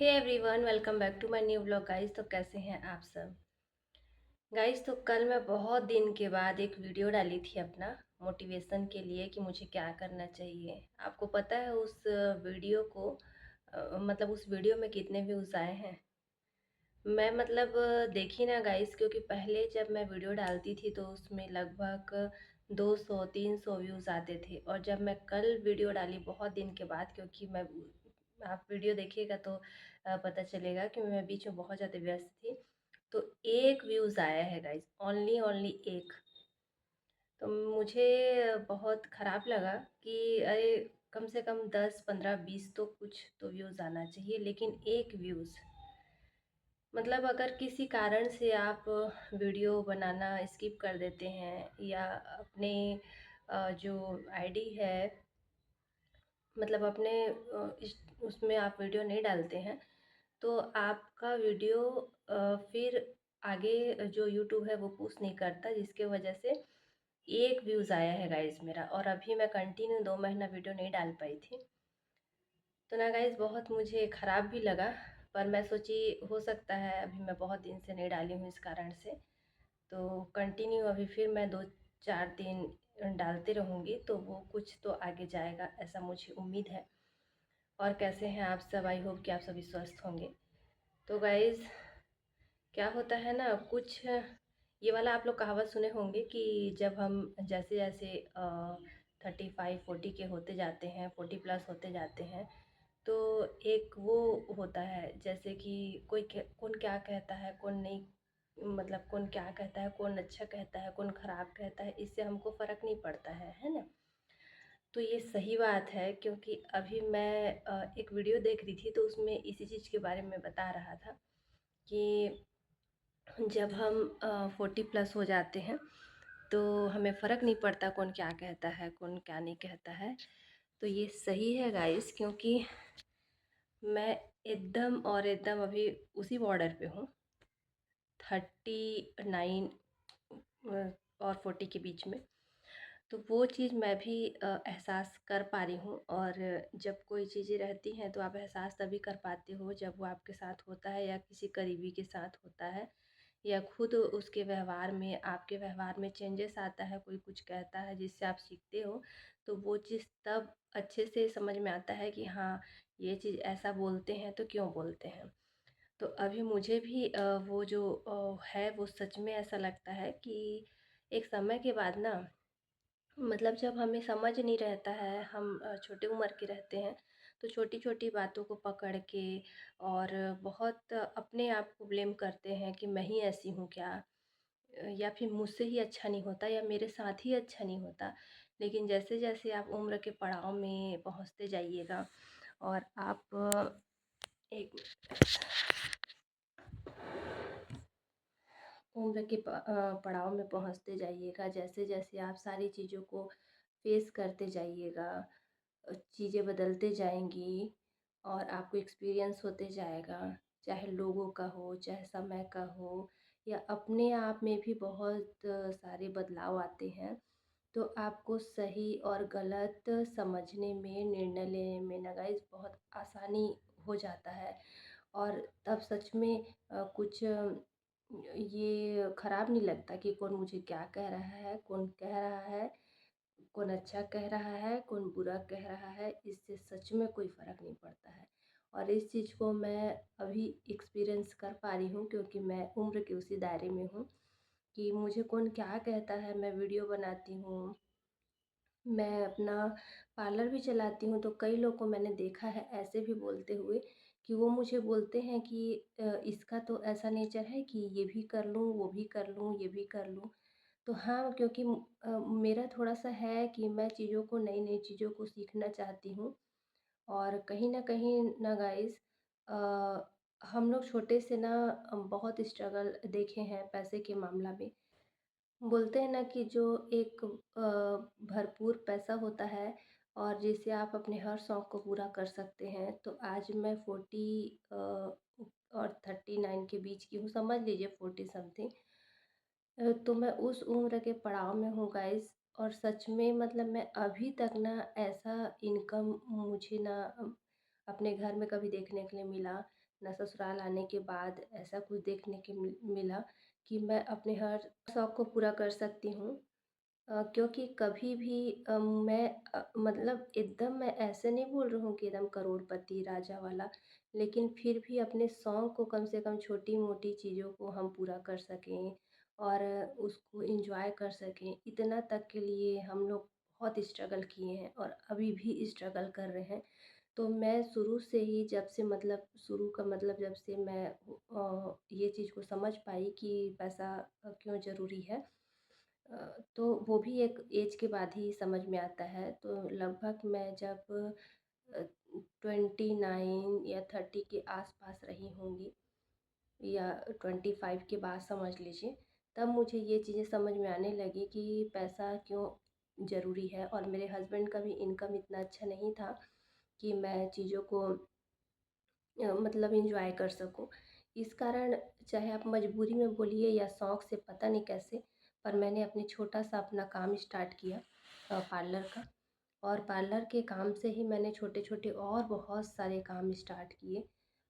Hey everyone, welcome back to my new blog guys. तो कैसे हैं आप सब गाइस। तो कल मैं बहुत दिन के बाद एक वीडियो डाली थी अपना मोटिवेशन के लिए कि मुझे क्या करना चाहिए। आपको पता है उस वीडियो को मतलब उस वीडियो में कितने व्यूज़ आए हैं। मैं मतलब देखी ना गाइस, क्योंकि पहले जब मैं वीडियो डालती थी तो उसमें लगभग 200-300 व्यूज़ आते थे। और जब मैं कल वीडियो डाली बहुत दिन के बाद, क्योंकि मैं आप वीडियो देखिएगा तो पता चलेगा कि मैं बीच में बहुत ज़्यादा व्यस्त थी। तो एक व्यूज़ आया है गाइस, ओनली ओनली एक। तो मुझे बहुत ख़राब लगा कि अरे कम से कम 10 15 20 तो कुछ तो व्यूज़ आना चाहिए, लेकिन एक व्यूज़। मतलब अगर किसी कारण से आप वीडियो बनाना स्किप कर देते हैं या अपने जो आईडी है, मतलब अपने उसमें आप वीडियो नहीं डालते हैं, तो आपका वीडियो फिर आगे जो यूट्यूब है वो पुश नहीं करता, जिसके वजह से एक व्यूज़ आया है गाइस मेरा। और अभी मैं कंटिन्यू 2 महीना वीडियो नहीं डाल पाई थी। तो ना गाइस बहुत मुझे ख़राब भी लगा। पर मैं सोची हो सकता है अभी मैं बहुत दिन से नहीं डाली हूँ इस कारण से, तो कंटिन्यू अभी फिर मैं 2 4 दिन डालते रहूँगी तो वो कुछ तो आगे जाएगा, ऐसा मुझे उम्मीद है। और कैसे हैं आप सब? आई होप कि आप सभी स्वस्थ होंगे। तो गाइज़ क्या होता है ना, कुछ ये वाला आप लोग कहावत सुने होंगे कि जब हम जैसे जैसे 35 40 के होते जाते हैं, 40 प्लस होते जाते हैं, तो एक वो होता है जैसे कि कौन क्या कहता है कौन नहीं, मतलब कौन क्या कहता है, कौन अच्छा कहता है कौन ख़राब कहता है, इससे हमको फ़र्क नहीं पड़ता है ना। तो ये सही बात है, क्योंकि अभी मैं एक वीडियो देख रही थी तो उसमें इसी चीज़ के बारे में बता रहा था कि जब हम 40 प्लस हो जाते हैं तो हमें फ़र्क नहीं पड़ता कौन क्या कहता है कौन क्या नहीं कहता है। तो ये सही है गाइस, क्योंकि मैं एकदम और एकदम अभी उसी बॉर्डर पे हूँ, 39 और 40 के बीच में। तो वो चीज़ मैं भी एहसास कर पा रही हूँ। और जब कोई चीज़ें रहती हैं तो आप एहसास तभी कर पाते हो जब वो आपके साथ होता है या किसी करीबी के साथ होता है, या खुद उसके व्यवहार में, आपके व्यवहार में चेंजेस आता है, कोई कुछ कहता है जिससे आप सीखते हो। तो वो चीज़ तब अच्छे से समझ में आता है कि हाँ, ये चीज़ ऐसा बोलते हैं तो क्यों बोलते हैं। तो अभी मुझे भी वो जो है वो सच में ऐसा लगता है कि एक समय के बाद ना, मतलब जब हमें समझ नहीं रहता है, हम छोटे उम्र के रहते हैं, तो छोटी-छोटी बातों को पकड़ के और बहुत अपने आप को ब्लेम करते हैं कि मैं ही ऐसी हूँ क्या? या फिर मुझसे ही अच्छा नहीं होता या मेरे साथ ही अच्छा नहीं होता। लेकिन जैसे-जैसे आप उम्र के पड़ाव में पहुँचते जाइएगा और आप एक उम्र के पड़ाव में पहुँचते जाइएगा, जैसे-जैसे आप सारी चीज़ों को फ़ेस करते जाइएगा, चीज़ें बदलते जाएँगी और आपको एक्सपीरियंस होते जाएगा, चाहे लोगों का हो, चाहे समय का हो, या अपने आप में भी बहुत सारे बदलाव आते हैं। तो आपको सही और गलत समझने में, निर्णय लेने में ना गाइस बहुत आसानी हो जाता है। और तब सच में कुछ ये ख़राब नहीं लगता कि कौन मुझे क्या कह रहा है, कौन कह रहा है, कौन अच्छा कह रहा है, कौन बुरा कह रहा है, इससे सच में कोई फ़र्क नहीं पड़ता है। और इस चीज़ को मैं अभी एक्सपीरियंस कर पा रही हूँ, क्योंकि मैं उम्र के उसी दायरे में हूँ कि मुझे कौन क्या कहता है। मैं वीडियो बनाती हूँ, मैं अपना पार्लर भी चलाती हूँ, तो कई लोग को मैंने देखा है ऐसे भी बोलते हुए कि वो मुझे बोलते हैं कि इसका तो ऐसा नेचर है कि ये भी कर लूँ, वो भी कर लूँ, ये भी कर लूँ। तो हाँ, क्योंकि मेरा थोड़ा-सा है कि मैं चीज़ों को, नई-नई चीज़ों को सीखना चाहती हूँ। और कहीं न कहीं ना गाइज़ हम लोग छोटे से ना बहुत स्ट्रगल देखे हैं पैसे के मामला में। बोलते हैं ना कि जो एक भरपूर पैसा होता है और जिससे आप अपने हर शौक़ को पूरा कर सकते हैं। तो आज मैं 40 और 39 के बीच की हूँ, समझ लीजिए 40 समथिंग। तो मैं उस उम्र के पड़ाव में हूँ गाइज़। और सच में मतलब मैं अभी तक ना ऐसा इनकम मुझे ना अपने घर में कभी देखने के लिए मिला, ना ससुराल आने के बाद ऐसा कुछ देखने के मिला कि मैं अपने हर शौक़ को पूरा कर सकती हूँ। क्योंकि कभी भी मैं मतलब एकदम मैं ऐसे नहीं बोल रही हूँ कि एकदम करोड़पति राजा वाला, लेकिन फिर भी अपने शौक़ को कम से कम छोटी-मोटी चीज़ों को हम पूरा कर सकें और उसको एन्जॉय कर सकें, इतना तक के लिए हम लोग बहुत स्ट्रगल किए हैं और अभी भी स्ट्रगल कर रहे हैं। तो मैं शुरू से ही जब से मतलब शुरू का मतलब जब से मैं ये चीज़ को समझ पाई कि पैसा क्यों ज़रूरी है, अ, तो वो भी एक एज के बाद ही समझ में आता है। तो लगभग मैं जब 29 या 30 के आस-पास रही होंगी या 25 के बाद समझ लीजिए, तब मुझे ये चीज़ें समझ में आने लगी कि पैसा क्यों ज़रूरी है और मेरे हस्बैंड का भी इनकम इतना अच्छा नहीं था कि मैं चीज़ों को मतलब एन्जॉय कर सकूँ। इस कारण चाहे आप मजबूरी में बोलिए या शौक़ से पता नहीं कैसे, पर मैंने अपनी छोटा-सा अपना काम स्टार्ट किया पार्लर का। और पार्लर के काम से ही मैंने छोटे-छोटे और बहुत सारे काम स्टार्ट किए।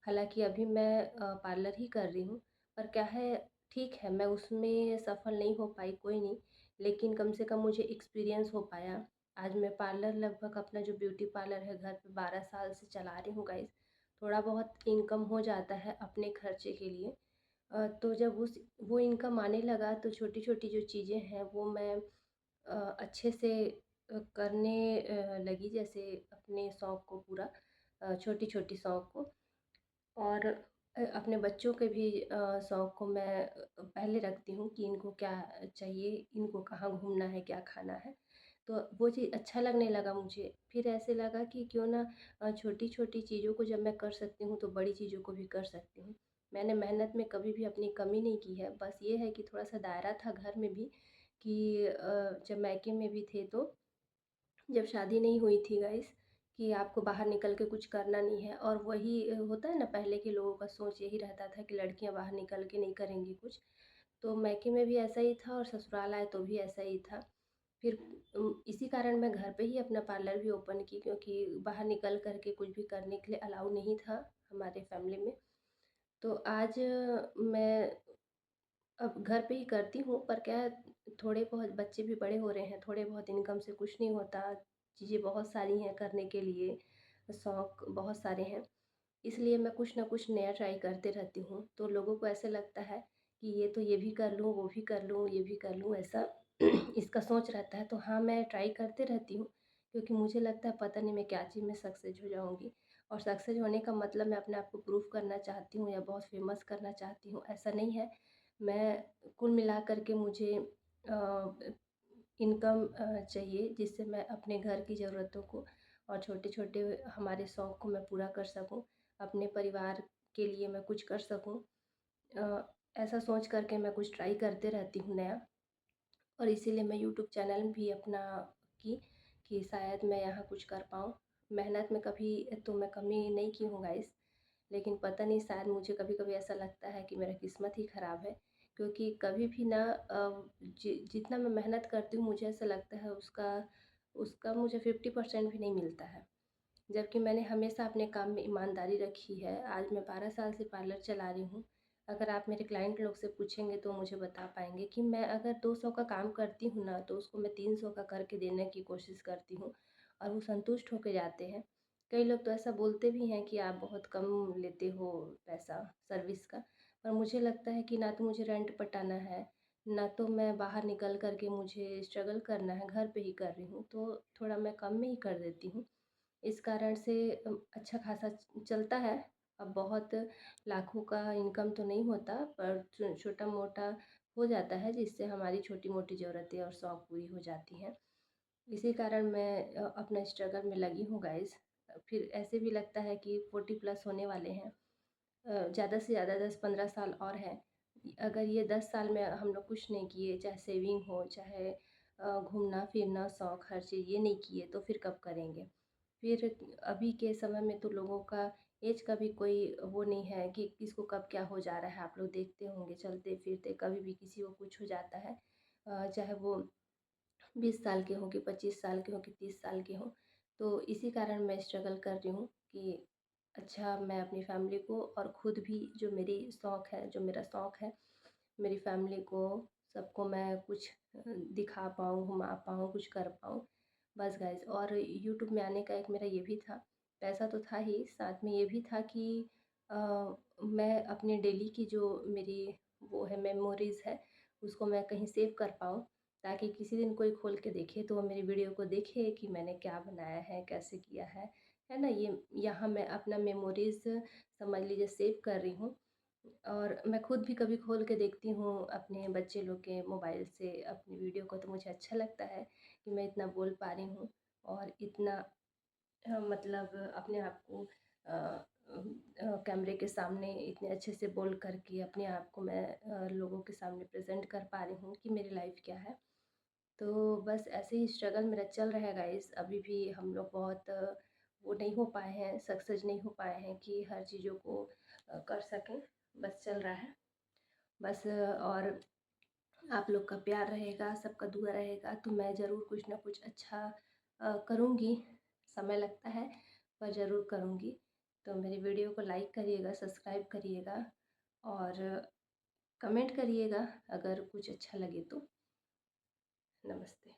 हालाँकि अभी मैं पार्लर ही कर रही हूँ, पर क्या है ठीक है, मैं उसमें सफल नहीं हो पाई कोई नहीं, लेकिन कम से कम मुझे एक्सपीरियंस हो पाया। आज मैं पार्लर लगभग अपना जो ब्यूटी पार्लर है घर पे 12 साल से चला रही हूँ गाइज़। थोड़ा बहुत इनकम हो जाता है अपने खर्चे के लिए। तो जब उस वो इनकम आने लगा तो छोटी-छोटी जो चीज़ें हैं वो मैं अच्छे से करने लगी, जैसे अपने शौक़ को पूरा छोटी-छोटी शौक़ को और अपने बच्चों के भी शौक़ को मैं पहले रखती हूँ कि इनको क्या चाहिए, इनको कहाँ घूमना है, क्या खाना है। तो वो चीज़ अच्छा लगने लगा मुझे। फिर ऐसे लगा कि क्यों ना छोटी-छोटी चीज़ों को जब मैं कर सकती हूँ तो बड़ी चीज़ों को भी कर सकती हूँ। मैंने मेहनत में कभी भी अपनी कमी नहीं की है, बस ये है कि थोड़ा-सा दायरा था घर में भी कि जब मायके में भी थे तो जब शादी नहीं हुई थी गाइस कि आपको बाहर निकल के कुछ करना नहीं है और वही होता है ना, पहले के लोगों का सोच यही रहता था कि लड़कियां बाहर निकल के नहीं करेंगी कुछ। तो मायके में भी ऐसा ही था और ससुराल आए तो भी ऐसा ही था। फिर इसी कारण मैं घर पे ही अपना पार्लर भी ओपन की, क्योंकि बाहर निकल कर के कुछ भी करने के लिए अलाउ नहीं था हमारे फैमिली में। तो आज मैं अब घर पे ही करती हूँ, पर क्या है थोड़े बहुत बच्चे भी बड़े हो रहे हैं, थोड़े बहुत इनकम से कुछ नहीं होता, चीज़ें बहुत सारी हैं करने के लिए, शौक़ बहुत सारे हैं। इसलिए मैं कुछ ना कुछ नया ट्राई करते रहती हूँ, तो लोगों को ऐसे लगता है कि ये तो ये भी कर लूँ, वो भी कर लूँ, ये भी कर लूँ, ऐसा इसका सोच रहता है। तो हाँ, मैं ट्राई करते रहती हूँ, क्योंकि मुझे लगता है पता नहीं मैं क्या चीज़ में सक्सेस हो जाऊँगी और सक्सेस होने का मतलब मैं अपने आप को प्रूव करना चाहती हूँ या बहुत फेमस करना चाहती हूँ, ऐसा नहीं है। मैं कुल मिला कर के मुझे इनकम चाहिए जिससे मैं अपने घर की ज़रूरतों को और छोटे-छोटे हमारे शौक़ को मैं पूरा कर सकूँ। अपने परिवार के लिए मैं कुछ कर सकूँ। अ, ऐसा सोच कर के मैं कुछ ट्राई करते रहती हूँ नया, और इसीलिए मैं यूट्यूब चैनल भी अपना की कि शायद मैं यहाँ कुछ कर पाऊँ। मेहनत में कभी तो मैं कमी नहीं की हूँ गाइस, लेकिन पता नहीं शायद मुझे कभी-कभी ऐसा लगता है कि मेरा किस्मत ही ख़राब है, क्योंकि कभी भी ना जितना मैं मेहनत करती हूँ मुझे ऐसा लगता है उसका उसका मुझे 50% भी नहीं मिलता है। जबकि मैंने हमेशा अपने काम में ईमानदारी रखी है। आज मैं 12 साल से पार्लर चला रही हूँ। अगर आप मेरे क्लाइंट लोग से पूछेंगे तो मुझे बता पाएँगे कि मैं अगर 200 का काम करती हूँ ना, तो उसको मैं 300 का करके देने की कोशिश करती हूँ और वो संतुष्ट होके जाते हैं। कई लोग तो ऐसा बोलते भी हैं कि आप बहुत कम लेते हो पैसा सर्विस का, पर मुझे लगता है कि ना तो मुझे रेंट पटाना है, ना तो मैं बाहर निकल कर के मुझे स्ट्रगल करना है, घर पे ही कर रही हूँ, तो थोड़ा मैं कम में ही कर देती हूँ। इस कारण से अच्छा खासा चलता है। अब बहुत लाखों का इनकम तो नहीं होता, पर छोटा-मोटा हो जाता है जिससे हमारी छोटी-मोटी ज़रूरतें और शौक़ पूरी हो जाती हैं। इसी कारण मैं अपना स्ट्रगल में लगी हूँ गाइस। फिर ऐसे भी लगता है कि 40 प्लस होने वाले हैं। ज़्यादा से ज़्यादा 10-15 साल और हैं। अगर ये 10 साल में हम लोग कुछ नहीं किए, चाहे सेविंग हो, चाहे घूमना-फिरना, शौक़, हर चीज़ ये नहीं किए तो फिर कब करेंगे? फिर अभी के समय में तो लोगों का एज का भी कोई वो नहीं है कि किसको कब क्या हो जा रहा है। आप लोग देखते होंगे चलते-फिरते कभी भी किसी को कुछ हो जाता है। चाहे वो 20 साल के हों कि 25 साल के हों कि 30 साल के हों। तो इसी कारण मैं स्ट्रगल कर रही हूँ कि अच्छा मैं अपनी फैमिली को और खुद भी जो मेरी शौक़ है, जो मेरा शौक़ है, मेरी फैमिली को सबको मैं कुछ दिखा पाऊँ, घुमा पाऊँ, कुछ कर पाऊँ। बस गाइस, और यूट्यूब में आने का एक मेरा ये भी था, पैसा तो था ही, साथ में ये भी था कि अ, मैं अपने डेली की जो मेरी वो है मेमोरीज़ है, उसको मैं कहीं सेव कर पाऊँ, ताकि किसी दिन कोई खोल के देखे तो वो मेरी वीडियो को देखे कि मैंने क्या बनाया है, कैसे किया है ना? ये यहाँ मैं अपना मेमोरीज़ समझ लीजिए सेव कर रही हूँ। और मैं खुद भी कभी खोल के देखती हूँ अपने बच्चे लोग के मोबाइल से अपनी वीडियो को, तो मुझे अच्छा लगता है कि मैं इतना बोल पा रही हूँ और इतना मतलब अपने आप को कैमरे के सामने इतने अच्छे से बोल कर के अपने आप को मैं लोगों के सामने प्रेज़ेंट कर पा रही हूँ कि मेरी लाइफ़ क्या है। तो बस ऐसे ही स्ट्रगल मेरा चल रहा है गाइस। अभी भी हम लोग बहुत वो नहीं हो पाए हैं, सक्सेस नहीं हो पाए हैं कि हर चीज़ों को कर सकें। बस चल रहा है। बस और आप लोग का प्यार रहेगा, सबका दुआ रहेगा तो मैं ज़रूर कुछ ना कुछ अच्छा करूँगी। समय लगता है पर ज़रूर करूँगी। तो मेरी वीडियो को लाइक करिएगा, सब्सक्राइब करिएगा और कमेंट करिएगा अगर कुछ अच्छा लगे तो। नमस्ते।